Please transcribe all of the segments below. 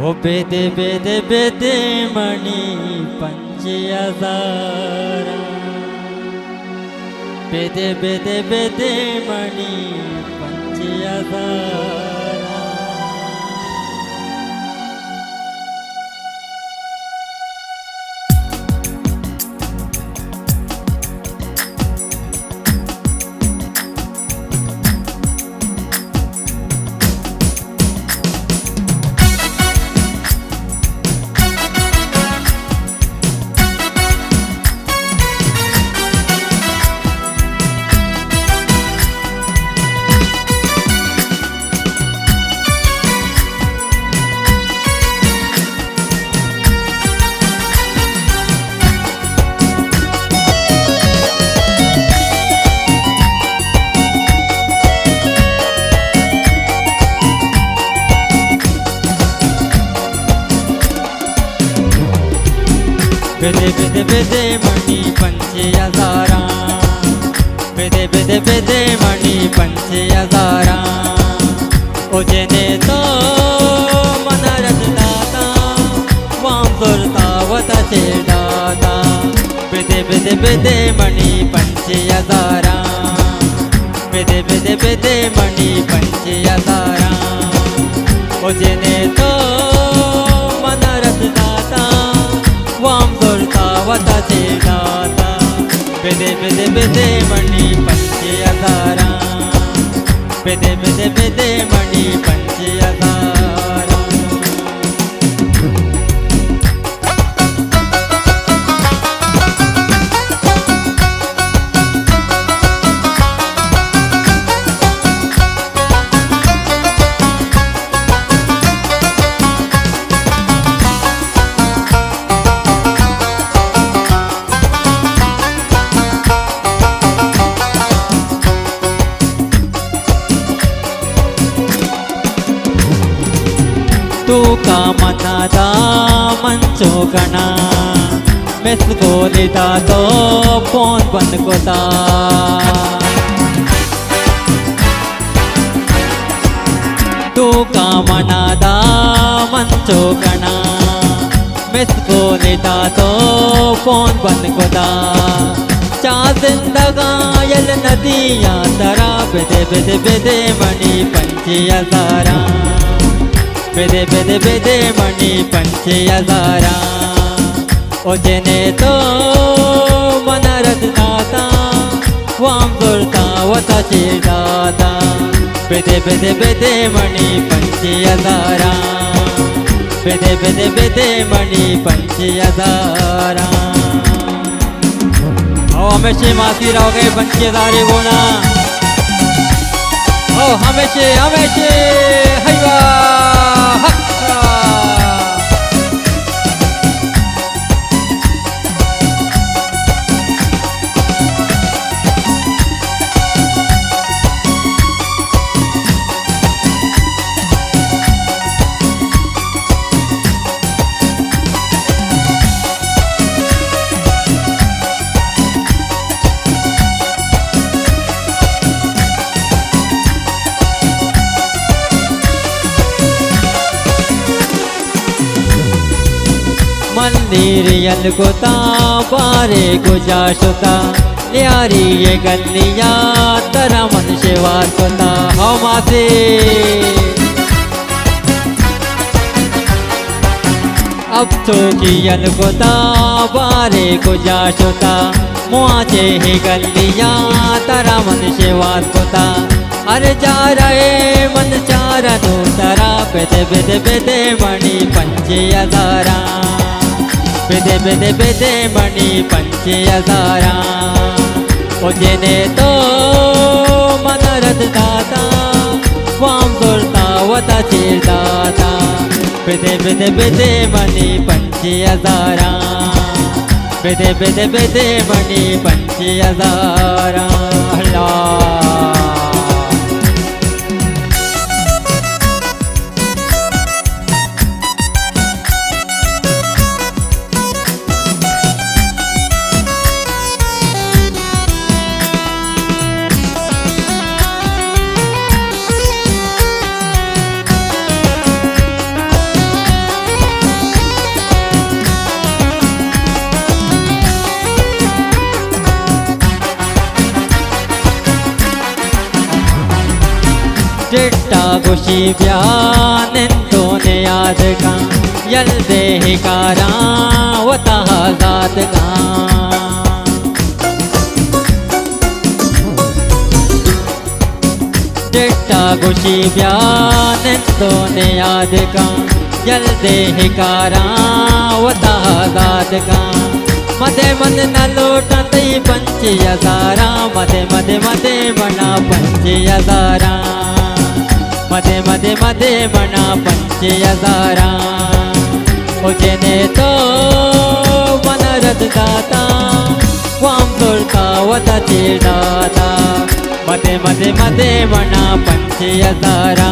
ओ बेदे बेदे बेदे मणि पंचहजारा बेदे बेदे बेदे मणि पंचहजारा बेदे बेदे बेदे मणि पंचहजारा बेदे बेदे बेदे मणि पंचहजारा ओ जेने तो मन रचदाता वाम सुरतावता चेडाता बेदे बेदे बेदे मणि पंचहजारा बेदे बेदे बेदे मणि पंचहजारा ओ जेने तो मन रचदाता वाम सुरतावता चेडाता बेदे बेदे बेदे मणि पंचहजारा बेदे बेदे बेदे मणि पंचहजारा तू का मनादा मंचो गणा मेस्कोलिदा तो फोन बंद कोता तू का मनादा मंचो गणा मेस्कोलिदा तो फोन बंद कोता चा जिंदगा यल नदिया तरा बेदे बेदे बेदे मणि पंचहजारा बेदे बेदे बेदे मणि पंचहजारा ओ जेने तो मन रचदाता वाम सुरतावता चेडाता बेदे बेदे बेदे मणि पंचहजारा बेदे बेदे बेदे मणि पंचहजारा ओ हमेशा मासी रहोगे पंचहजारे गोना ओ हमेशा हमेशा हैवा मंदिर यल गोता बारे गुजाशुता न्यारी ये गलिया तरा मन शेवार कोता हो मासे अब तो यल गोता बारे गुजाशुता मुआचे ही गलिया तरा मन शेवार कोता अरे जा रहे मन चारनु तरा बेदे बेदे बेदे मणि पंचहजारा बेदे बेदे बेदे मणि पंचहजारा ओ जेने तो मन रचदाता वाम सुरतावता चेडाता बेदे बेदे बेदे मणि पंचहजारा बेदे बेदे बेदे मणि पंचहजारा चिट्टा गुशी ब्यानेंतोने याद का यल्दे हिकारा वता जात का चिट्टा गुशी ब्यानेंतोने याद का यल्दे हिकारा वता जात का मधे मधे न लोटतई पंच हजारा मधे मधे मधे मना पंच हजारा मधे मधे मधे मना पंच हजारा उजने तो मन रद दाता वाम तुरता वता चिडाता मधे मधे मधे मना पंच हजारा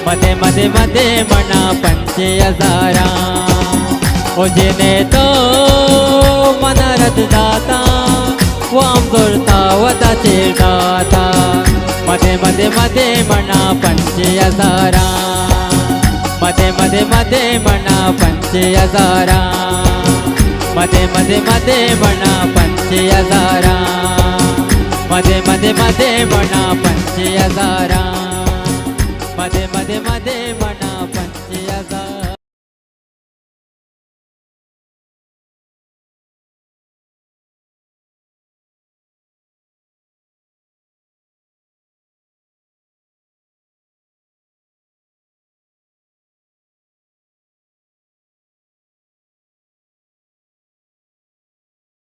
मधे मधे मधे मना पंच हजारा उजने तो मन रद दाता वाम तुरता वता चिडाता मधे मधे मधे मना पंच हजारा मधे मधे मधे मना पंच हजारा मधे मधे मधे मना पंच हजारा मधे मधे मधे मना पंच हजारा।